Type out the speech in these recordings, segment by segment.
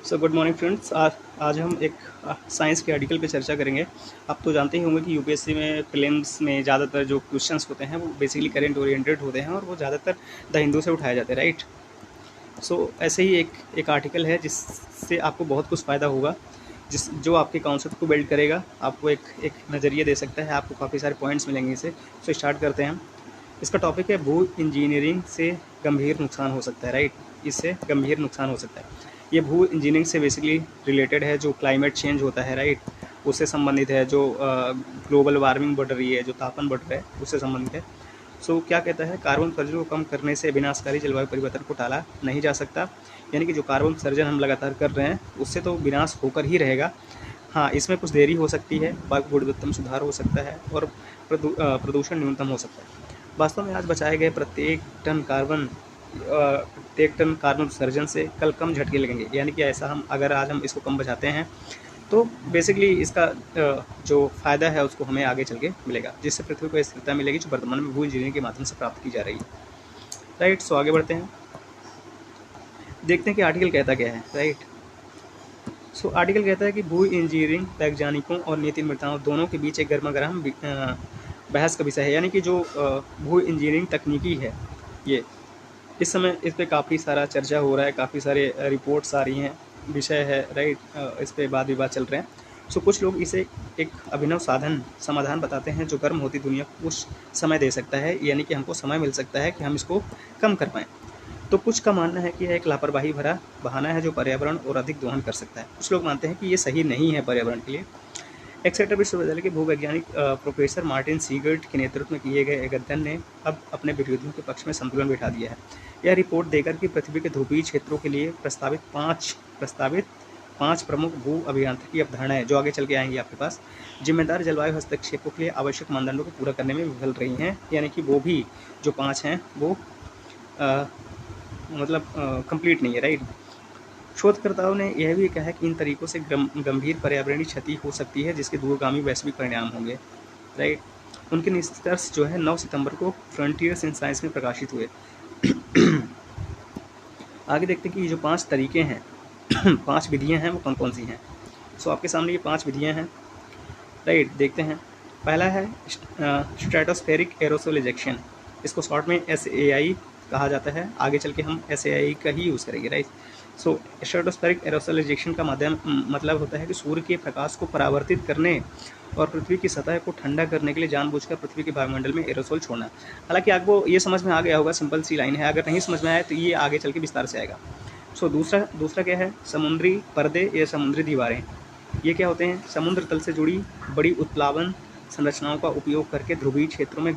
So good morning friends. आज हम एक साइंस के आर्टिकल पे चर्चा करेंगे। आप तो जानते ही होंगे कि यूपीएससी में प्रीलिम्स में ज़्यादातर जो क्वेश्चंस होते हैं वो बेसिकली करंट ओरिएंटेड होते हैं और वो ज़्यादातर द हिंदू से उठाए जाते हैं, राइट। सो ऐसे ही एक आर्टिकल है जिससे आपको बहुत कुछ फ़ायदा होगा, जो आपके कॉन्सेप्ट को बिल्ड करेगा, आपको एक एक नज़रिया दे सकता है, आपको काफ़ी सारे पॉइंट्स मिलेंगे इसे। सो स्टार्ट करते हैं। इसका टॉपिक है भू इंजीनियरिंग से गंभीर नुकसान हो सकता है, राइट। इससे गंभीर नुकसान हो सकता है। ये भू इंजीनियरिंग से बेसिकली रिलेटेड है, जो क्लाइमेट चेंज होता है, राइट, उससे संबंधित है। जो ग्लोबल वार्मिंग बढ़ रही है, जो तापमान बढ़ रहा है, उससे संबंधित है। सो क्या कहता है, कार्बन उत्सर्जन को कम करने से विनाशकारी जलवायु परिवर्तन को टाला नहीं जा सकता। यानी कि जो कार्बन उत्सर्जन हम लगातार कर रहे हैं उससे तो विनाश होकर ही रहेगा। हाँ, इसमें कुछ देरी हो सकती है, वायु गुणवत्ता में सुधार हो सकता है और प्रदूषण न्यूनतम हो सकता है। वास्तव में आज बचाए गए प्रत्येक टन कार्बन उत्सर्जन से कल कम झटके लगेंगे। यानी कि ऐसा हम अगर आज हम इसको कम बचाते हैं तो बेसिकली इसका जो फ़ायदा है उसको हमें आगे चल के मिलेगा, जिससे पृथ्वी को स्थिरता मिलेगी जो वर्तमान में भू इंजीनियरिंग के माध्यम से प्राप्त की जा रही है, राइट। सो आगे बढ़ते हैं, देखते हैं कि आर्टिकल कहता क्या है, राइट। सो आर्टिकल कहता है कि भू इंजीनियरिंग वैज्ञानिकों और नीति निर्माताओं दोनों के बीच एक गर्मागर्म बहस का विषय है। यानी कि जो भू इंजीनियरिंग तकनीकी है, ये इस समय इस पे काफ़ी सारा चर्चा हो रहा है, काफ़ी सारे रिपोर्ट्स आ रही हैं, विषय है, राइट। इस पे वाद विवाद चल रहे हैं। सो कुछ लोग इसे एक अभिनव समाधान बताते हैं जो गर्म होती दुनिया को कुछ समय दे सकता है, यानी कि हमको समय मिल सकता है कि हम इसको कम कर पाएँ। तो कुछ का मानना है कि यह एक लापरवाही भरा बहाना है जो पर्यावरण और अधिक दोहन कर सकता है। कुछ लोग मानते हैं कि ये सही नहीं है पर्यावरण के लिए। एक्सेटर विश्वविद्यालय के भूवैज्ञानिक प्रोफेसर मार्टिन सीगर्ट के नेतृत्व में किए गए एक अध्ययन ने अब अपने विरोधियों के पक्ष में संतुलन बिठा दिया है। यह रिपोर्ट देकर कि पृथ्वी के ध्रुवीय क्षेत्रों के लिए प्रस्तावित पाँच प्रमुख भू अभियांत्रिकी अवधारणाएं, जो आगे चल के आएंगी आपके पास, जिम्मेदार जलवायु हस्तक्षेपों के लिए आवश्यक मानदंडों को पूरा करने में विफल रही हैं। यानी कि वो भी जो पाँच हैं वो कंप्लीट नहीं है, राइट। शोधकर्ताओं ने यह भी कहा कि इन तरीकों से गंभीर पर्यावरणीय क्षति हो सकती है जिसके दूरगामी वैश्विक परिणाम होंगे, राइट। उनके निष्कर्ष जो है 9 सितंबर को फ्रंटियर्स इन साइंस में प्रकाशित हुए। आगे देखते हैं कि ये जो 5 तरीके हैं 5 विधियां हैं वो कौन कौन सी हैं। सो आपके सामने ये 5 विधियां हैं, राइट। देखते हैं। पहला है स्ट्रेटोस्फेरिक एरोसोल इजेक्शन। इसको शॉर्ट में SAI कहा जाता है। आगे चल के हम SAI का ही यूज़ करेंगे, राइट। सो स्ट्रेटोस्फेरिक एरोसोल इजेक्शन का मतलब होता है कि सूर्य के प्रकाश को परावर्तित करने और पृथ्वी की सतह को ठंडा करने के लिए जानबूझकर पृथ्वी के वायुमंडल में एरोसोल छोड़ना। हालांकि आपको ये समझ में आ गया होगा, सिंपल सी लाइन है। अगर नहीं समझ में आया तो ये आगे चल के विस्तार से आएगा। सो दूसरा क्या है, समुद्री पर्दे या समुद्री दीवारें। ये क्या होते हैं, समुद्र तल से जुड़ी बड़ी उत्प्लावन संरचनाओं का उपयोग करके ध्रुवीय क्षेत्रों में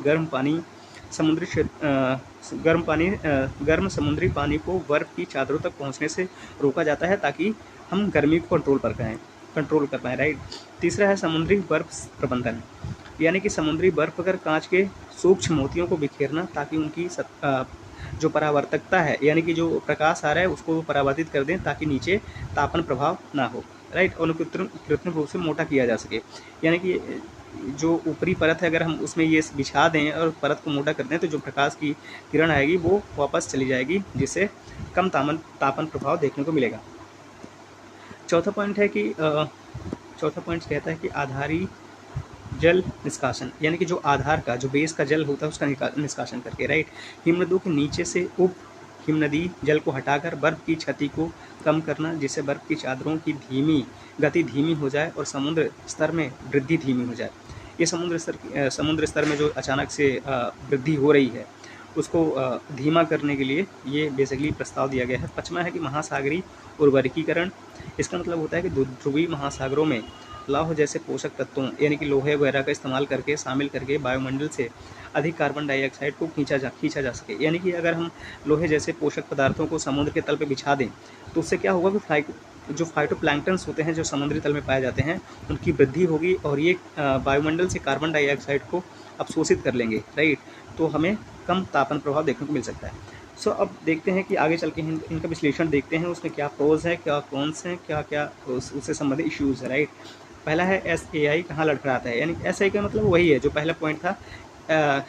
गर्म समुद्री पानी को बर्फ की चादरों तक पहुंचने से रोका जाता है ताकि हम गर्मी को कंट्रोल कर पाएँ, राइट। तीसरा है समुद्री बर्फ प्रबंधन। यानी कि समुद्री बर्फ पर कांच के सूक्ष्म मोतियों को बिखेरना ताकि उनकी जो परावर्तकता है, यानी कि जो प्रकाश आ रहा है उसको परावर्तित कर दें ताकि नीचे तापन प्रभाव ना हो, राइट। और कृत्रिम रूप से मोटा किया जा सके। यानी कि जो ऊपरी परत है अगर हम उसमें ये बिछा दें और परत को मोटा कर दें तो जो प्रकाश की किरण आएगी वो वापस चली जाएगी, जिससे कम तापन प्रभाव देखने को मिलेगा। चौथा पॉइंट कहता है कि आधारी जल निष्कासन। यानी कि जो आधार का जो बेस का जल होता है उसका निष्कासन करके, राइट। हिमनदों के नीचे से हिमनदी जल को हटाकर बर्फ की क्षति को कम करना, जिससे बर्फ की चादरों की गति धीमी हो जाए और समुद्र स्तर में वृद्धि धीमी हो जाए। ये समुद्र स्तर में जो अचानक से वृद्धि हो रही है उसको धीमा करने के लिए ये बेसिकली प्रस्ताव दिया गया है। पांचवा है कि महासागरीय उर्वरकीकरण। इसका मतलब होता है कि ध्रुवीय महासागरों में लौह जैसे पोषक तत्वों, यानी कि लोहे वगैरह का इस्तेमाल करके शामिल करके वायुमंडल से अधिक कार्बन डाइऑक्साइड को खींचा जा सके। यानी कि अगर हम लोहे जैसे पोषक पदार्थों को समुद्र के तल पे बिछा दें तो उससे क्या होगा कि जो फाइटोप्लैंक्टन्स होते हैं जो समुद्री तल में पाए जाते हैं उनकी वृद्धि होगी और ये वायुमंडल से कार्बन डाइऑक्साइड को अवशोषित कर लेंगे, राइट। तो हमें कम तापन प्रभाव देखने को मिल सकता है। सो अब देखते हैं कि आगे चल के इनका विश्लेषण देखते हैं, उसमें क्या प्रोज है, क्या कॉन्स हैं, क्या क्या उससे संबंधित इश्यूज़ है, राइट। पहला है SAI कहाँ लड़खड़ाता है। यानी SAI का मतलब वही है जो पहला पॉइंट था,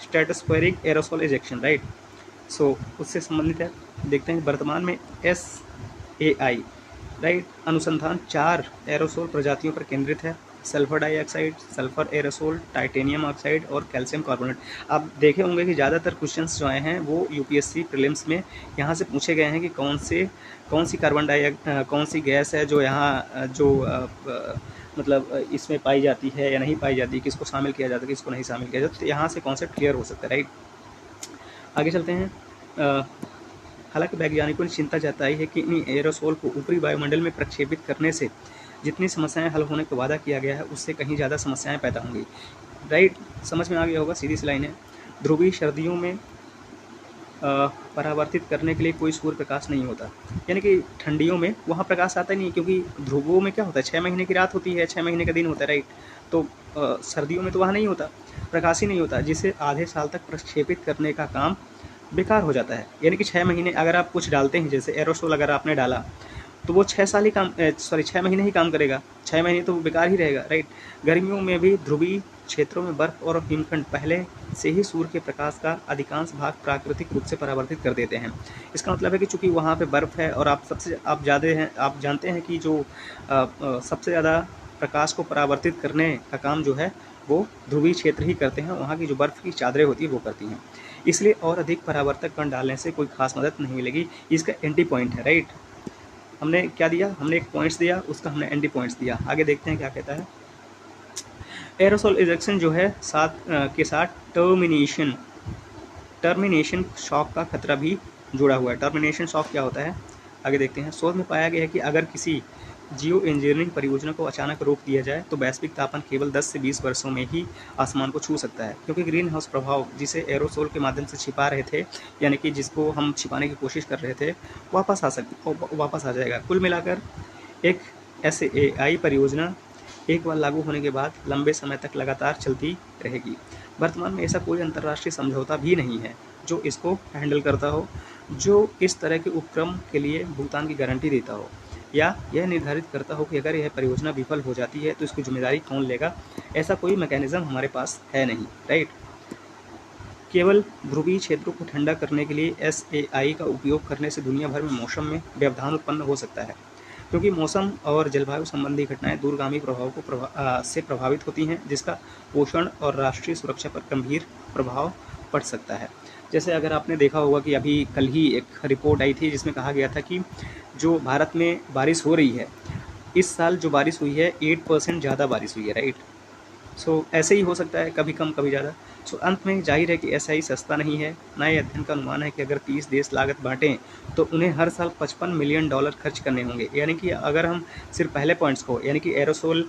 स्ट्रेटोस्फेरिक एरोसोल इजेक्शन, राइट। सो उससे संबंधित है। देखते हैं वर्तमान में SAI राइट। अनुसंधान 4 एरोसोल प्रजातियों पर केंद्रित है, sulphur dioxide, sulphur aerosol, titanium oxide और कैल्शियम कार्बोनेट। आप देखे होंगे कि ज़्यादातर क्वेश्चंस जो आए हैं वो यूपीएससी प्रीलिम्स में यहाँ से पूछे गए हैं कि कौन सी कौन सी गैस है जो यहाँ मतलब इसमें पाई जाती है या नहीं पाई जाती, किसको शामिल किया जाता है, किसको नहीं शामिल किया जाता। तो यहाँ से कॉन्सेप्ट क्लियर हो सकता है, राइट। आगे चलते हैं। हालांकि वैज्ञानिकों ने चिंता जताई है कि इन एरोसोल को ऊपरी वायुमंडल में प्रक्षेपित करने से जितनी समस्याएं हल होने का वादा किया गया है उससे कहीं ज़्यादा समस्याएं पैदा होंगी, राइट। समझ में आ गया होगा, सीधी सी लाइन है। ध्रुवीय सर्दियों में परावर्तित करने के लिए कोई सूर्य प्रकाश नहीं होता, यानी कि ठंडियों में वहाँ प्रकाश आता ही नहीं, क्योंकि ध्रुवों में क्या होता है 6 महीने की रात होती है, 6 महीने का दिन होता है, राइट। तो सर्दियों में तो वहाँ नहीं होता, प्रकाश ही नहीं होता, जिसे आधे साल तक प्रक्षेपित करने का काम बेकार हो जाता है। यानी कि 6 महीने अगर आप कुछ डालते हैं, जैसे एरोसोल अगर आपने डाला तो वो 6 महीने ही काम करेगा, 6 महीने तो वो बेकार ही रहेगा, राइट। गर्मियों में भी ध्रुवीय क्षेत्रों में बर्फ और हिमखंड पहले से ही सूर्य के प्रकाश का अधिकांश भाग प्राकृतिक रूप से परावर्तित कर देते हैं। इसका मतलब है कि चूंकि वहाँ पे बर्फ है और आप जानते हैं कि जो सबसे ज़्यादा प्रकाश को परावर्तित करने का काम जो है वो ध्रुवीय क्षेत्र ही करते हैं, वहाँ की जो बर्फ़ की चादरें होती है वो करती हैं। इसलिए और अधिक परावर्तक कण डालने से कोई खास मदद नहीं मिलेगी। इसका एंटी पॉइंट है, राइट। हमने क्या दिया, हमने एक पॉइंट्स दिया, उसका हमने एंटी पॉइंट्स दिया। आगे देखते हैं क्या कहता है। एरोसोल इजेक्शन जो है के साथ टर्मिनेशन शॉक का खतरा भी जुड़ा हुआ है। टर्मिनेशन शॉक क्या होता है, आगे देखते हैं। शोध में पाया गया है कि अगर किसी जियो इंजीनियरिंग परियोजना को अचानक रोक दिया जाए तो वैश्विक तापमान केवल 10 से 20 वर्षों में ही आसमान को छू सकता है, क्योंकि ग्रीन हाउस प्रभाव जिसे एरोसोल के माध्यम से छिपा रहे थे, यानी कि जिसको हम छिपाने की कोशिश कर रहे थे, वापस आ जाएगा। कुल मिलाकर एक SAI परियोजना एक बार लागू होने के बाद लंबे समय तक लगातार चलती रहेगी। वर्तमान में ऐसा कोई अंतर्राष्ट्रीय समझौता भी नहीं है जो इसको हैंडल करता हो, जो इस तरह के उपक्रम के लिए भुगतान की गारंटी देता हो या यह निर्धारित करता हो कि अगर यह परियोजना विफल हो जाती है तो इसकी जिम्मेदारी कौन लेगा। ऐसा कोई मैकेनिज्म हमारे पास है नहीं, राइट। केवल ध्रुवीय क्षेत्रों को ठंडा करने के लिए SAI का उपयोग करने से दुनिया भर में मौसम में व्यवधान उत्पन्न हो सकता है, क्योंकि मौसम और जलवायु संबंधी घटनाएं दूरगामी प्रभाव को से प्रभावित होती हैं, जिसका पोषण और राष्ट्रीय सुरक्षा पर गंभीर प्रभाव पड़ सकता है। जैसे अगर आपने देखा होगा कि अभी कल ही एक रिपोर्ट आई थी जिसमें कहा गया था कि जो भारत में बारिश हो रही है, इस साल जो बारिश हुई है 8% ज़्यादा बारिश हुई है, राइट। सो ऐसे ही हो सकता है, कभी कम कभी ज़्यादा। सो अंत में जाहिर है कि ऐसा ही सस्ता नहीं है। नए अध्ययन का अनुमान है कि अगर 30 देश लागत बांटें तो उन्हें हर साल $55 मिलियन खर्च करने होंगे। यानी कि अगर हम सिर्फ पहले पॉइंट्स को, यानी कि एरोसोल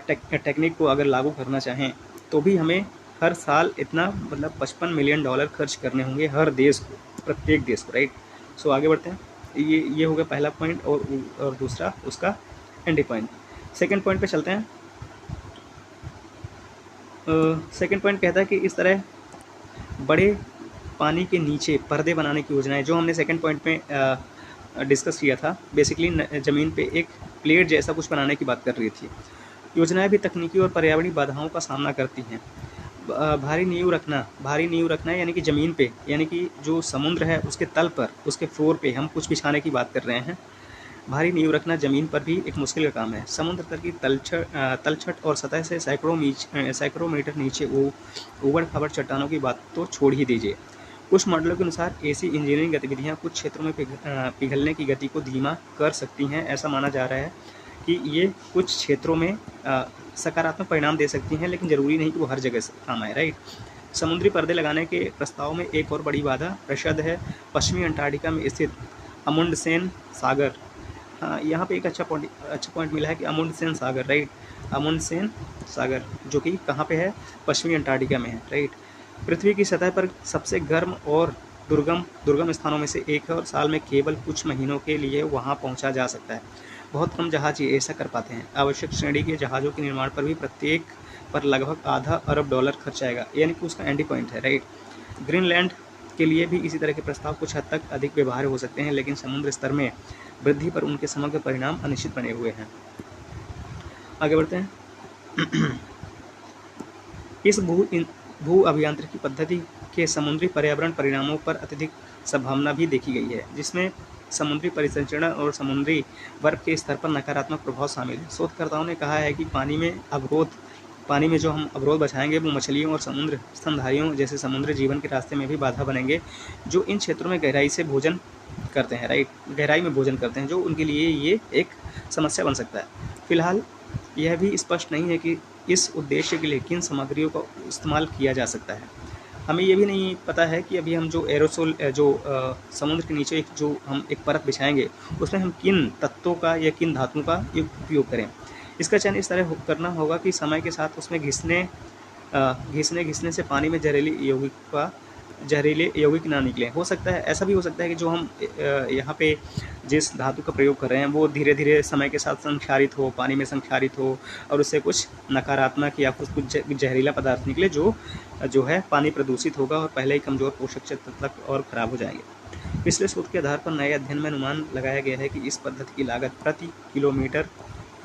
टेक्निक को अगर लागू करना चाहें तो भी हमें हर साल इतना मतलब $55 मिलियन खर्च करने होंगे हर देश को, प्रत्येक देश को, राइट। सो आगे बढ़ते हैं। ये हो गया पहला पॉइंट और दूसरा उसका एंटी पॉइंट। सेकेंड पॉइंट पे चलते हैं। सेकेंड पॉइंट कहता है कि इस तरह बड़े पानी के नीचे पर्दे बनाने की योजनाएं, जो हमने सेकेंड पॉइंट में डिस्कस किया था, बेसिकली ज़मीन पे एक प्लेट जैसा कुछ बनाने की बात कर रही थी। योजनाएं भी तकनीकी और पर्यावरणीय बाधाओं का सामना करती हैं। भारी नींव रखना यानी कि ज़मीन पे, यानी कि जो समुद्र है उसके तल पर, उसके फ्लोर पे हम कुछ बिछाने की बात कर रहे हैं। भारी नींव रखना ज़मीन पर भी एक मुश्किल का काम है। समुद्र तल की तलछट और सतह से सैकड़ों मीटर नीचे ऊबड़ खाबड़ चट्टानों की बात तो छोड़ ही दीजिए। कुछ मॉडलों के अनुसार ऐसी इंजीनियरिंग गतिविधियां कुछ क्षेत्रों में पिघलने की गति को धीमा कर सकती हैं। ऐसा माना जा रहा है कि ये कुछ क्षेत्रों में सकारात्मक परिणाम दे सकती हैं, लेकिन ज़रूरी नहीं कि वो हर जगह से काम आए, राइट। समुद्री पर्दे लगाने के प्रस्ताव में एक और बड़ी बाधा रसद है पश्चिमी अंटार्कटिका में स्थित अमुंडसेन सागर। हाँ, यहाँ पे एक अच्छा पॉइंट मिला है कि अमुंडसेन सागर, राइट। अमुंडसेन सागर जो कि कहाँ पे है, पश्चिमी अंटार्कटिका में है, राइट। पृथ्वी की सतह पर सबसे गर्म और दुर्गम स्थानों में से एक है और साल में केवल कुछ महीनों के लिए वहाँ पहुँचा जा सकता है। बहुत कम जहाज ही ऐसा कर पाते हैं। आवश्यक श्रेणी के जहाज़ों के निर्माण पर भी प्रत्येक पर लगभग $500 अरब खर्च आएगा, यानी कि उसका एंटी पॉइंट है, राइट। ग्रीनलैंड के लिए भी इसी तरह के प्रस्ताव कुछ हद तक अधिक व्यवहार्य हो सकते हैं, लेकिन समुद्र स्तर में वृद्धि पर उनके समग्र परिणाम अनिश्चित बने हुए हैं। आगे बढ़ते हैं। इस भू अभियांत्रिकी पद्धति के समुद्री पर्यावरण परिणामों पर अत्यधिक संभावना भी देखी गई है, जिसमें समुद्री परिसंचरण और समुद्री बर्फ के स्तर पर नकारात्मक प्रभाव शामिल है। शोधकर्ताओं ने कहा है कि पानी में जो हम अवरोध बछाएंगे वो मछलियों और समुद्र स्तनधारियों जैसे समुद्री जीवन के रास्ते में भी बाधा बनेंगे, जो इन क्षेत्रों में गहराई से भोजन करते हैं, राइट, गहराई में भोजन करते हैं, जो उनके लिए ये एक समस्या बन सकता है। फिलहाल यह भी स्पष्ट नहीं है कि इस उद्देश्य के लिए किन सामग्रियों का इस्तेमाल किया जा सकता है। हमें ये भी नहीं पता है कि अभी हम जो एरोसोल समुद्र के नीचे जो हम एक परत बिछाएंगे उसमें हम किन तत्वों का या किन धातुओं का उपयोग करें। इसका चयन इस तरह करना होगा कि समय के साथ उसमें घिसने से पानी में जहरीले यौगिक ना निकलें। हो सकता है, ऐसा भी हो सकता है कि जो हम यहाँ पे जिस धातु का प्रयोग कर रहे हैं वो धीरे धीरे समय के साथ संक्षारित हो, पानी में संक्षारित हो और उससे कुछ नकारात्मक या कुछ जहरीला पदार्थ निकले जो है पानी प्रदूषित होगा और पहले ही कमज़ोर पोषक तत्व तक और ख़राब हो जाएंगे। पिछले शोध के आधार पर नए अध्ययन में अनुमान लगाया गया है कि इस पद्धति की लागत प्रति किलोमीटर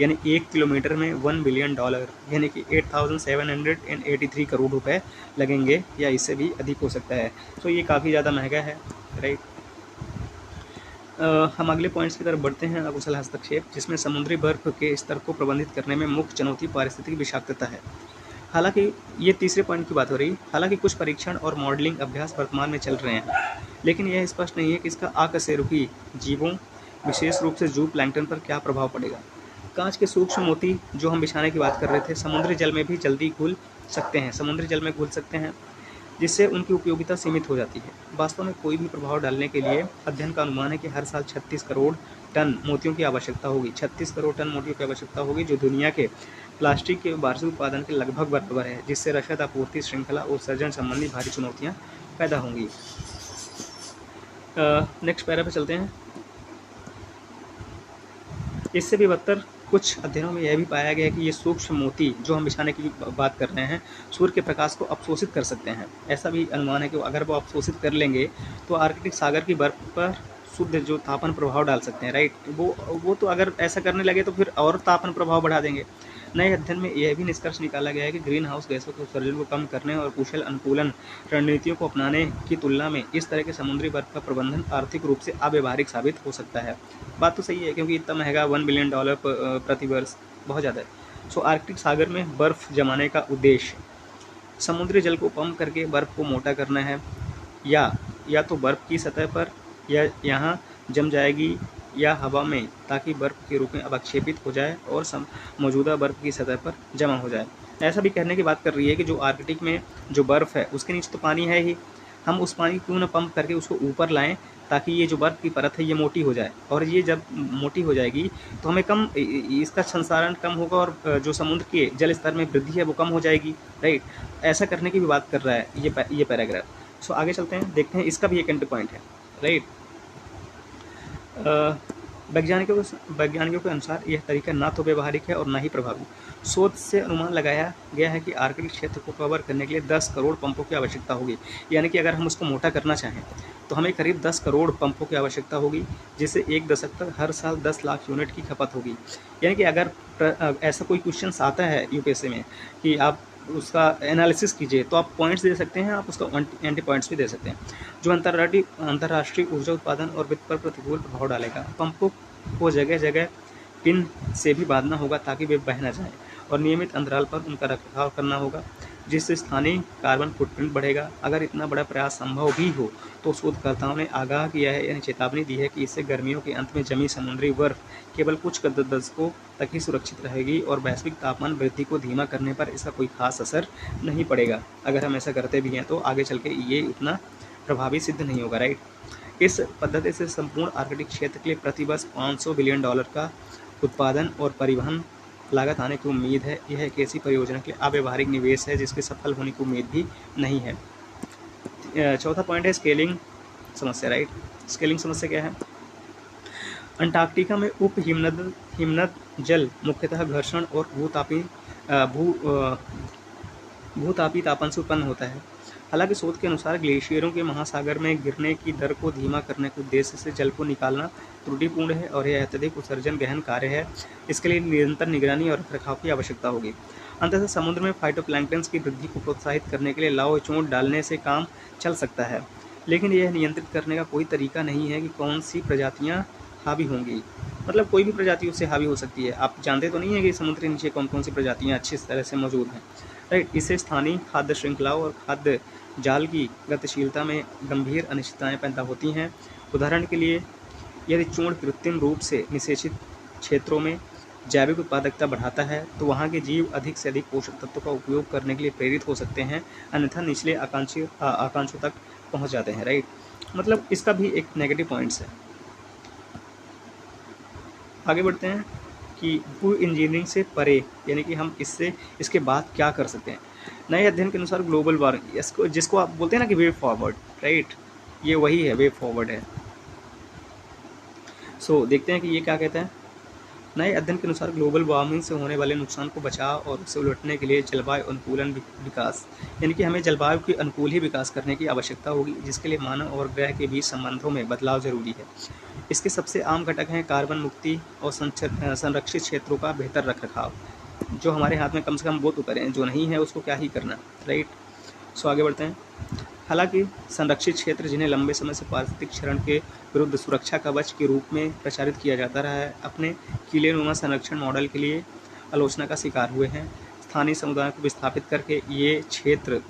यानी 1 किलोमीटर में $1 बिलियन यानी कि 8,783 करोड़ रुपए लगेंगे या इससे भी अधिक हो सकता है। तो ये काफ़ी ज़्यादा महंगा है, राइट। हम अगले पॉइंट्स की तरफ बढ़ते हैं। अकुशल हस्तक्षेप, जिसमें समुद्री बर्फ के स्तर को प्रबंधित करने में मुख्य चुनौती पारिस्थितिकी विषाक्तता है। हालांकि ये तीसरे पॉइंट की बात हो रही, हालांकि कुछ परीक्षण और मॉडलिंग अभ्यास वर्तमान में चल रहे हैं, लेकिन यह स्पष्ट नहीं है कि इसका आकशेरुकी जीवों विशेष रूप से जू प्लैंक्टन पर क्या प्रभाव पड़ेगा। कांच के सूक्ष्म मोती जो हम बिछाने की बात कर रहे थे समुद्री जल में भी जल्दी घुल सकते हैं, जिससे उनकी उपयोगिता सीमित हो जाती है। वास्तव में कोई भी प्रभाव डालने के लिए अध्ययन का अनुमान है कि हर साल 36 करोड़ टन मोतियों की आवश्यकता होगी। 36 करोड़ टन मोतियों की आवश्यकता होगी, जो दुनिया के प्लास्टिक के वार्षिक उत्पादन के लगभग बराबर है, जिससे रसद आपूर्ति श्रृंखला और सर्जन संबंधी भारी चुनौतियाँ पैदा होंगी। नेक्स्ट पैरा पे चलते हैं। इससे भी बदतर कुछ अध्ययनों में यह भी पाया गया है कि ये सूक्ष्म मोती जो हम बिछाने की बात कर रहे हैं सूर्य के प्रकाश को अवशोषित कर सकते हैं। ऐसा भी अनुमान है कि अगर वो अवशोषित कर लेंगे तो आर्कटिक सागर की बर्फ पर शुद्ध जो तापन प्रभाव डाल सकते हैं, राइट। वो तो अगर ऐसा करने लगे तो फिर और तापन प्रभाव बढ़ा देंगे। नए अध्ययन में यह भी निष्कर्ष निकाला गया है कि ग्रीन हाउस गैसों के उत्सर्जन को कम करने और कुशल अनुकूलन रणनीतियों को अपनाने की तुलना में इस तरह के समुद्री बर्फ का प्रबंधन आर्थिक रूप से अव्यवहारिक साबित हो सकता है। बात तो सही है, क्योंकि इतना महंगा $1 बिलियन प्रति वर्ष बहुत ज़्यादा है। सो आर्कटिक सागर में बर्फ जमाने का उद्देश्य समुद्री जल को पंप करके बर्फ को मोटा करना है, या तो बर्फ की सतह पर या यहाँ जम जाएगी या हवा में, ताकि बर्फ के रूप में अवक्षेपित हो जाए और मौजूदा बर्फ की सतह पर जमा हो जाए। ऐसा भी कहने की बात कर रही है कि जो आर्कटिक में जो बर्फ़ है उसके नीचे तो पानी है ही, हम उस पानी को क्यों ना पंप करके उसको ऊपर लाएं, ताकि ये जो बर्फ़ की परत है ये मोटी हो जाए, और ये जब मोटी हो जाएगी तो हमें इसका संसारण कम होगा और जो समुद्र के जल स्तर में वृद्धि है वो कम हो जाएगी, राइट। ऐसा करने की भी बात कर रहा है ये पैराग्राफ। सो आगे चलते हैं, देखते हैं, इसका भी एक एंड पॉइंट है, राइट। वैज्ञानिकों के अनुसार यह तरीका ना तो व्यवहारिक है और ना ही प्रभावी। शोध से अनुमान लगाया गया है कि आर्कटिक क्षेत्र को कवर करने के लिए 10 करोड़ पंपों की आवश्यकता होगी। यानी कि अगर हम उसको मोटा करना चाहें तो हमें करीब 10 करोड़ पंपों की आवश्यकता होगी, जिससे एक दशक तक हर साल 10 लाख यूनिट की खपत होगी। यानी कि अगर ऐसा कोई क्वेश्चन आता है यूपीएससी में कि आप उसका एनालिसिस कीजिए, तो आप पॉइंट्स दे सकते हैं, आप उसका एंटी पॉइंट्स भी दे सकते हैं, जो अंतर्राष्ट्रीय ऊर्जा उत्पादन और वित्त पर प्रतिकूल प्रभाव डालेगा। पंपों को जगह जगह पिन से भी बांधना होगा ताकि वे बह न जाएं, और नियमित अंतराल पर उनका रखरखाव करना होगा, जिससे स्थानीय कार्बन फुटप्रिंट बढ़ेगा। अगर इतना बड़ा प्रयास संभव भी हो तो शोधकर्ताओं ने आगाह किया है, यानी चेतावनी दी है कि इससे गर्मियों के अंत में जमी समुद्री बर्फ केवल कुछ दशकों तक ही सुरक्षित रहेगी और वैश्विक तापमान वृद्धि को धीमा करने पर इसका कोई खास असर नहीं पड़ेगा। अगर हम ऐसा करते भी हैं तो आगे चल के ये उतना प्रभावी सिद्ध नहीं होगा, राइट। इस पद्धति से संपूर्ण आर्कटिक क्षेत्र के लिए प्रतिवर्ष $500 बिलियन का उत्पादन और परिवहन लागत आने की उम्मीद है। यह एक ऐसी परियोजना के अव्यवहारिक निवेश है जिसके सफल होने की उम्मीद भी नहीं है। चौथा पॉइंट है स्केलिंग समस्या, राइट। स्केलिंग समस्या क्या है? अंटार्कटिका में उप हिमनद जल मुख्यतः घर्षण और भूतापी तापन से उत्पन्न होता है। हालांकि शोध के अनुसार ग्लेशियरों के महासागर में गिरने की दर को धीमा करने के उद्देश्य से जल को निकालना त्रुटिपूर्ण है और यह अत्यधिक उत्सर्जन गहन कार्य है। इसके लिए निरंतर निगरानी और रखरखाव की आवश्यकता होगी। अंततः समुद्र में फाइटोप्लैंक्टन की वृद्धि को प्रोत्साहित करने के लिए लाव चोट डालने से काम चल सकता है। लेकिन यह नियंत्रित करने का कोई तरीका नहीं है कि कौन सी प्रजातियाँ हावी होंगी। मतलब कोई भी प्रजाति उससे हावी हो सकती है। आप जानते तो नहीं है कि समुद्र के नीचे कौन कौन सी प्रजातियाँ अच्छी तरह से मौजूद हैं, राइट। इससे स्थानीय खाद्य श्रृंखलाओं और खाद्य जाल की गतिशीलता में गंभीर अनिश्चितताएं पैदा होती हैं। उदाहरण के लिए, यदि चूर्ण कृत्रिम रूप से निषेचित क्षेत्रों में जैविक उत्पादकता बढ़ाता है तो वहाँ के जीव अधिक से अधिक पोषक तत्वों का उपयोग करने के लिए प्रेरित हो सकते हैं, अन्यथा निचले आकांक्षों तक पहुँच जाते हैं, राइट। मतलब इसका भी एक नेगेटिव पॉइंट्स है। आगे बढ़ते हैं कि भू इंजीनियरिंग से परे यानी कि हम इसके बाद क्या कर सकते हैं। नए अध्ययन के अनुसार ग्लोबल वार्मिंग, इसको जिसको आप बोलते हैं ना कि वे फॉरवर्ड, राइट, ये वही है, वे फॉरवर्ड है। सो देखते हैं कि ये क्या कहता है। नए अध्ययन के अनुसार ग्लोबल वार्मिंग से होने वाले नुकसान को बचाव और उसे उलटने के लिए जलवायु अनुकूलन विकास, यानी कि हमें जलवायु के अनुकूल ही विकास करने की आवश्यकता होगी, जिसके लिए मानव और ग्रह के बीच संबंधों में बदलाव जरूरी है। इसके सबसे आम घटक हैं कार्बन मुक्ति और संरक्षित क्षेत्रों का बेहतर रखरखाव। जो हमारे हाथ में कम से कम वो तो करें, जो नहीं है उसको क्या ही करना, राइट। सो आगे बढ़ते हैं। हालांकि संरक्षित क्षेत्र, जिन्हें लंबे समय से पारिस्थितिक क्षरण के विरुद्ध सुरक्षा कवच के रूप में प्रचारित किया जाता रहा है, अपने किलेनुमा संरक्षण मॉडल के लिए आलोचना का शिकार हुए हैं। स्थानीय समुदायों को विस्थापित करके ये क्षेत्र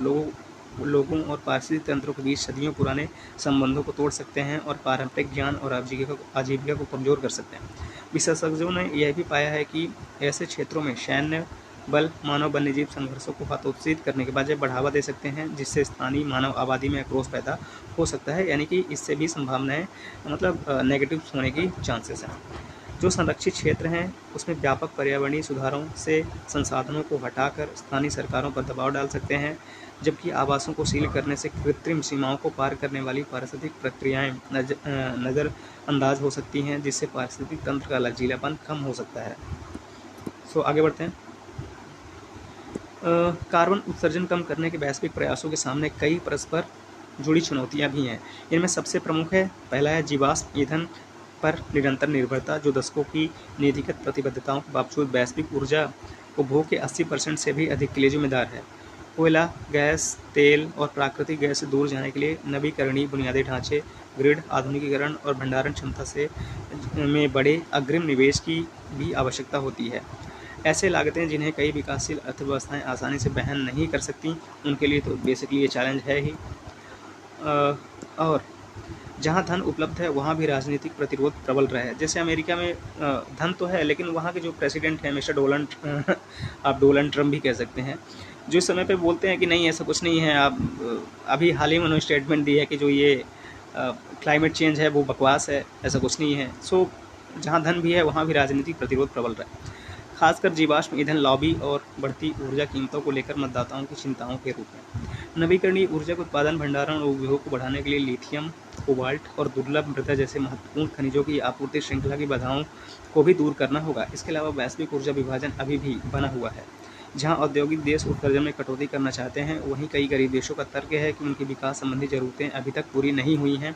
लोगों और पारिस्थितिक तंत्रों के बीच सदियों पुराने संबंधों को तोड़ सकते हैं और पारंपरिक ज्ञान और आजीविका को कमज़ोर कर सकते हैं। विशेषज्ञों ने यह भी पाया है कि ऐसे क्षेत्रों में सैन्य बल मानव वन्यजीव संघर्षों को हतोत्साहित करने के बजाय बढ़ावा दे सकते हैं, जिससे स्थानीय मानव आबादी में आक्रोश पैदा हो सकता है, यानी कि इससे भी संभावनाएं मतलब नेगेटिव होने की चांसेस हैं। जो संरक्षित क्षेत्र हैं उसमें व्यापक पर्यावरणीय सुधारों से संसाधनों को हटाकर स्थानीय सरकारों पर दबाव डाल सकते हैं, जबकि आवासों को सील करने से कृत्रिम सीमाओं को पार करने वाली पारिस्थितिक प्रक्रियाएं नज़रअंदाज हो सकती हैं, जिससे पारिस्थितिक तंत्र का लचीलापन कम हो सकता है। सो आगे बढ़ते हैं। कार्बन उत्सर्जन कम करने के वैश्विक प्रयासों के सामने कई परस्पर जुड़ी चुनौतियां भी हैं। इनमें सबसे प्रमुख है, पहला है जीवाश्म ईंधन पर निरंतर निर्भरता, जो दशकों की नीतिगत प्रतिबद्धताओं के बावजूद वैश्विक ऊर्जा उपभोग के 80% से भी अधिक के लिए जिम्मेदार है। कोयला, गैस, तेल और प्राकृतिक गैस से दूर जाने के लिए नवीकरणीय बुनियादी ढांचे, ग्रिड आधुनिकीकरण और भंडारण क्षमता से में बड़े अग्रिम निवेश की भी आवश्यकता होती है। ऐसे लागतें जिन्हें कई विकासशील अर्थव्यवस्थाएं आसानी से वहन नहीं कर सकती, उनके लिए तो बेसिकली ये चैलेंज है ही। और जहां धन उपलब्ध है वहां भी राजनीतिक प्रतिरोध प्रबल रहा है। जैसे अमेरिका में धन तो है, लेकिन वहां के जो प्रेसिडेंट हैं मिस्टर डोनाल्ड आप डोनाल्ड ट्रम्प भी कह सकते हैं, जो इस समय पे बोलते हैं कि नहीं ऐसा कुछ नहीं है। आप अभी हाल ही में उन्होंने स्टेटमेंट दी है कि जो ये क्लाइमेट चेंज है वो बकवास है, ऐसा कुछ नहीं है। सो जहाँ धन भी है वहाँ भी राजनीतिक प्रतिरोध प्रबल रहा है, खासकर जीवाश्म ईंधन लॉबी और बढ़ती ऊर्जा कीमतों को लेकर मतदाताओं की चिंताओं के रूप में। नवीकरणीय ऊर्जा के उत्पादन, भंडारण और उपयोग को बढ़ाने के लिए लिथियम, कोबाल्ट और दुर्लभ मृदा जैसे महत्वपूर्ण खनिजों की आपूर्ति श्रृंखला की बाधाओं को भी दूर करना होगा। इसके अलावा वैश्विक ऊर्जा विभाजन अभी भी बना हुआ है। जहां औद्योगिक देश उत्सर्जन में कटौती करना चाहते हैं, वहीं कई गरीब देशों का तर्क है कि उनकी विकास संबंधी ज़रूरतें अभी तक पूरी नहीं हुई हैं।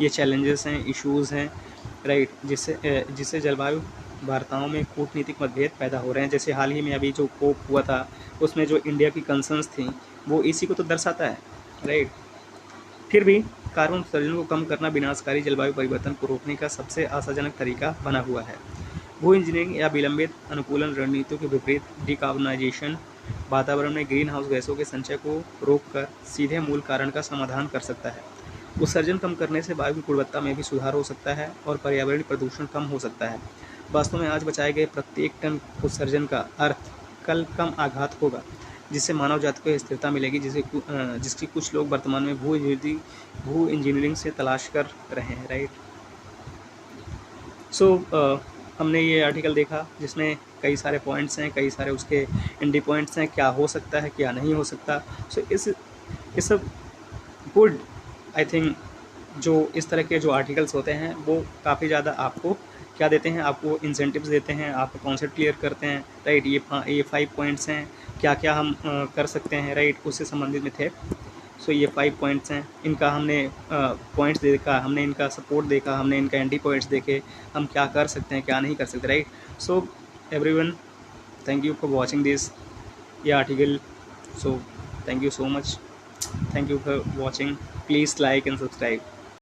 ये चैलेंजेस हैं, इश्यूज़ हैं, राइट, जिससे जलवायु वार्ताओं में कूटनीतिक मतभेद पैदा हो रहे हैं। जैसे हाल ही में अभी जो कोप हुआ था, उसमें जो इंडिया की कंसर्न्स थी वो इसी को तो दर्शाता है, राइट। फिर भी कार्बन उत्सर्जन को कम करना विनाशकारी जलवायु परिवर्तन को रोकने का सबसे आशाजनक तरीका बना हुआ है। भू इंजीनियरिंग या विलंबित अनुकूलन रणनीतियों के विपरीत डिकार्बनाइजेशन वातावरण में ग्रीन हाउस गैसों के संचय को रोककर सीधे मूल कारण का समाधान कर सकता है। उत्सर्जन कम करने से वायु की गुणवत्ता में भी सुधार हो सकता है और पर्यावरणीय प्रदूषण कम हो सकता है। वास्तव में आज बचाए गए प्रत्येक टन उत्सर्जन का अर्थ कल कम आघात होगा, जिससे मानव जाति को स्थिरता मिलेगी, जिसकी कुछ लोग वर्तमान में भू इंजीनियरिंग से तलाश कर रहे हैं, राइट। सो हमने ये आर्टिकल देखा जिसमें कई सारे पॉइंट्स हैं, कई सारे उसके इंडी पॉइंट्स हैं, क्या हो सकता है क्या नहीं हो सकता। सो इस गुड, आई थिंक जो इस तरह के जो आर्टिकल्स होते हैं वो काफ़ी ज़्यादा आपको क्या देते हैं, आपको इंसेंटिव्स देते हैं, आपका कॉन्सेप्ट क्लियर करते हैं, राइट। ये 5 पॉइंट्स हैं, क्या क्या हम कर सकते हैं, राइट, उससे संबंधित में थे। सो ये 5 पॉइंट्स हैं, इनका हमने पॉइंट्स देखा, हमने इनका सपोर्ट देखा, हमने इनका एंटी पॉइंट्स देखे, हम क्या कर सकते हैं क्या नहीं कर सकते, right. So everyone, thank you for watching this ये article. So thank you so much, thank you for watching. Please like and subscribe.